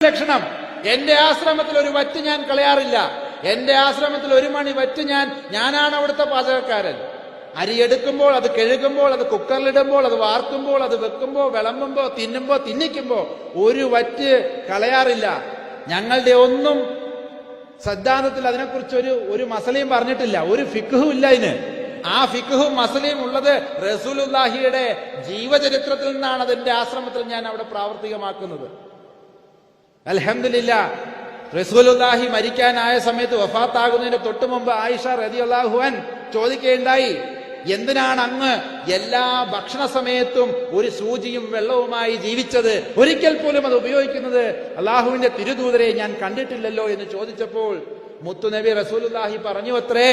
ലക്ഷണം. എന്റെ ആശ്രമത്തിൽ ഒരു വറ്റ് ഞാൻ കളയാറില്ല. എന്റെ ആശ്രമത്തിൽ ഒരു മണി വറ്റ് ഞാനാണ് അവിടുത്തെ പാചകക്കാരൻ. അരി എടുക്കുമ്പോൾ, അത് കഴുകുമ്പോൾ, അത് കുക്കറിലിടുമ്പോൾ, അത് വാർക്കുമ്പോൾ, അത് വെക്കുമ്പോൾ, വിളമ്പുമ്പോൾ, തിന്നിക്കുമ്പോൾ ഒരു വറ്റ് കളയാറില്ല. ഞങ്ങളുടെ ഒന്നും സിദ്ധാന്തത്തിൽ അതിനെക്കുറിച്ച് ഒരു മസലയും പറഞ്ഞിട്ടില്ല, ഒരു ഫിഖ്ഹും ഇല്ല ഇതിന്. ആ ഫിഖ്ഹും മസലയും ഉള്ളത് റസൂലുള്ളാഹിയുടെ ജീവചരിത്രത്തിൽ നിന്നാണ്. അതിന്റെ ആശ്രമത്തിൽ ഞാൻ അവിടെ പ്രാവർത്തികമാക്കുന്നത്. അൽഹംദുലില്ലാഹ്, റസൂലുള്ളാഹി മരിക്കാനായ സമയത്ത് വഫാത്താകുന്നതിന് തൊട്ടു മുമ്പ് ആയിഷ റളിയല്ലാഹു അൻഹ ചോദിക്കുകയുണ്ടായി, എന്തിനാണ് അങ്ങ് എല്ലാ ഭക്ഷണ സമയത്തും ഒരു സൂചിയും വെള്ളവുമായി ജീവിച്ചത്? ഒരിക്കൽ പോലും അത് ഉപയോഗിക്കുന്നത് അള്ളാഹുവിന്റെ തിരുദൂതരെ ഞാൻ കണ്ടിട്ടില്ലല്ലോ എന്ന് ചോദിച്ചപ്പോൾ മുത്തുനബി റസൂലുള്ളാഹി പറഞ്ഞു അത്രേ,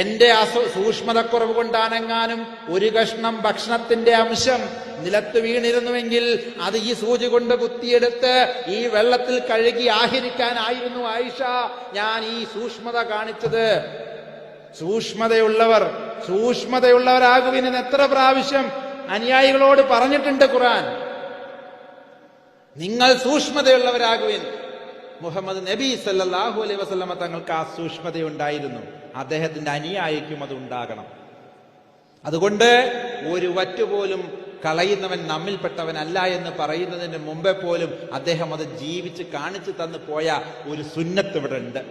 എന്റെ സൂക്ഷ്മതക്കുറവ് കൊണ്ടാണെങ്ങാനും ഒരു കഷ്ണം ഭക്ഷണത്തിന്റെ അംശം നിലത്ത് വീണിരുന്നുവെങ്കിൽ അത് ഈ സൂചി കൊണ്ട് കുത്തിയെടുത്ത് ഈ വെള്ളത്തിൽ കഴുകി ആഹരിക്കാനായിരുന്നു ആയിഷ ഞാൻ ഈ സൂക്ഷ്മത കാണിച്ചത്. സൂക്ഷ്മതയുള്ളവരാകുവിന് എത്ര പ്രാവശ്യം അനുയായികളോട് പറഞ്ഞിട്ടുണ്ട് ഖുർആൻ. നിങ്ങൾ സൂക്ഷ്മതയുള്ളവരാകുവിൻ. മുഹമ്മദ് നബി സല്ലല്ലാഹു അലൈഹി വസല്ലമ തങ്ങൾക്ക് ആ സൂക്ഷ്മതയുണ്ടായിരുന്നു. അദ്ദേഹത്തിന്റെ അനുയായിക്കും അത് ഉണ്ടാകണം. അതുകൊണ്ട് ഒരു വറ്റുപോലും കളയുന്നവൻ നമ്മിൽപ്പെട്ടവനല്ല എന്ന് പറയുന്നതിന് മുമ്പേ പോലും അദ്ദേഹം അത് ജീവിച്ച് കാണിച്ചു തന്നു പോയ ഒരു സുന്നത്ത് ഇവിടെ ഉണ്ട്.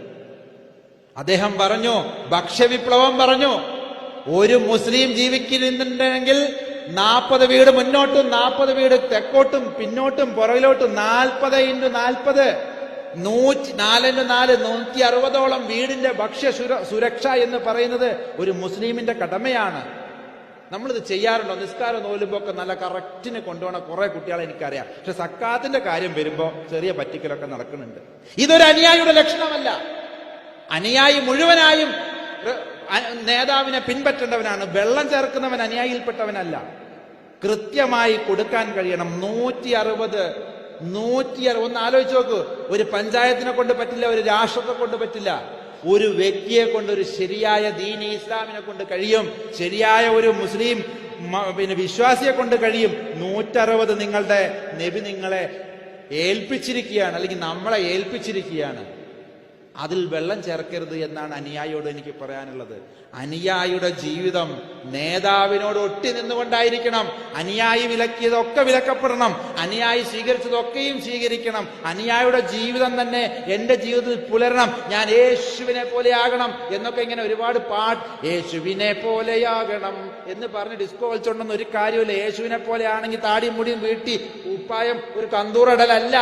അദ്ദേഹം പറഞ്ഞു, ഭക്ഷ്യവിപ്ലവം പറഞ്ഞു. ഒരു മുസ്ലിം ജീവിക്കുന്നുണ്ടെങ്കിൽ 40 വീട് മുന്നോട്ടും 40 വീട് തെക്കോട്ടും പിന്നോട്ടും പുറകിലോട്ടും 40 × 40 4 × 4 160ഓളം വീടിന്റെ ഭക്ഷ്യ സുരക്ഷ എന്ന് പറയുന്നത് ഒരു മുസ്ലിമിന്റെ കടമയാണ്. നമ്മളിത് ചെയ്യാറുണ്ടോ? നിസ്കാരം നോലുമ്പോ നല്ല കറക്റ്റിന് കൊണ്ടുപോകണ കുറെ കുട്ടികളെ എനിക്കറിയാം. പക്ഷെ സക്കാത്തിന്റെ കാര്യം വരുമ്പോ ചെറിയ പറ്റിക്കലൊക്കെ നടക്കുന്നുണ്ട്. ഇതൊരു അനുയായിയുടെ ലക്ഷണമല്ല. അനുയായി മുഴുവനായും നേതാവിനെ പിൻപറ്റേണ്ടവനാണ്. വെള്ളം ചേർക്കുന്നവൻ അനുയായിയിൽപ്പെട്ടവനല്ല. കൃത്യമായി കൊടുക്കാൻ കഴിയണം. 160 ഒന്ന് ആലോചിച്ച് നോക്കൂ. ഒരു പഞ്ചായത്തിനെ കൊണ്ട് പറ്റില്ല, ഒരു രാഷ്ട്രത്തെ കൊണ്ട് പറ്റില്ല, ഒരു വ്യക്തിയെ കൊണ്ട്, ഒരു ശരിയായ ദീനി ഇസ്ലാമിനെ കൊണ്ട് കഴിയും. ശരിയായ ഒരു മുസ്ലിം വിശ്വാസിയെ കൊണ്ട് കഴിയും. 160 നിങ്ങളുടെ നബി നിങ്ങളെ ഏൽപ്പിച്ചിരിക്കുകയാണ്, അല്ലെങ്കിൽ നമ്മളെ ഏൽപ്പിച്ചിരിക്കുകയാണ്. അതിൽ വെള്ളം ചേർക്കരുത് എന്നാണ് അനുയായിയോട് എനിക്ക് പറയാനുള്ളത്. അനുയായിയുടെ ജീവിതം നേതാവിനോട് ഒട്ടി നിന്നുകൊണ്ടായിരിക്കണം. അനുയായി വിലക്കിയതൊക്കെ വിലക്കപ്പെടണം. അനുയായി സ്വീകരിച്ചതൊക്കെയും സ്വീകരിക്കണം. അനുയായിയുടെ ജീവിതം തന്നെ എന്റെ ജീവിതത്തിൽ പുലരണം. ഞാൻ യേശുവിനെ പോലെയാകണം എന്നൊക്കെ ഇങ്ങനെ ഒരുപാട് യേശുവിനെ പോലെയാകണം എന്ന് പറഞ്ഞ് ഡിസ്കോ കളിച്ചോണ്ടെന്ന് ഒരു കാര്യമില്ല. യേശുവിനെ പോലെ ആണെങ്കിൽ താടിയും മുടിയും വീട്ടി ഉപ്പായം ഒരു കന്തൂറടലല്ല.